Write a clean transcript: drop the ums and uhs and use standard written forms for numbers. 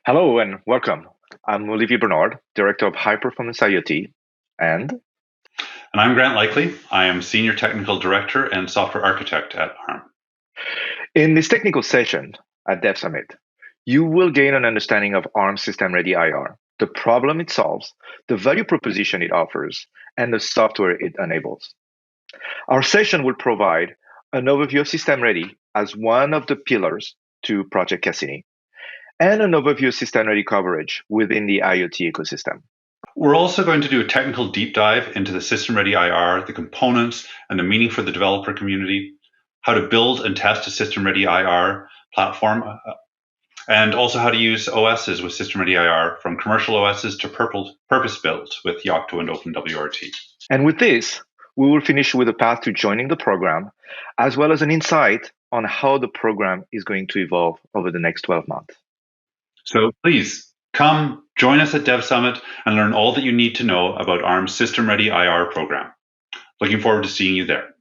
Hello and welcome. I'm Olivier Bernard, Director of High Performance IoT, and I'm Grant Likely. I am Senior Technical Director and Software Architect at ARM. in this technical session at DevSummit, you will gain an understanding of ARM SystemReady-IR, the problem it solves, the value proposition it offers, and the software it enables. Our session will provide an overview of SystemReady as one of the pillars to Project Cassini, and an overview of SystemReady coverage within the IoT ecosystem. We're also going to do a technical deep dive into the SystemReady-IR, the components, and the meaning for the developer community, how to build and test a SystemReady-IR platform, and also how to use OSs with SystemReady-IR, from commercial OSs to purpose-built with Yocto and OpenWRT. And with this, we will finish with a path to joining the program, as well as an insight on how the program is going to evolve over the next 12 months. So please come join us at DevSummit and learn all that you need to know about ARM's SystemReady-IR program. Looking forward to seeing you there.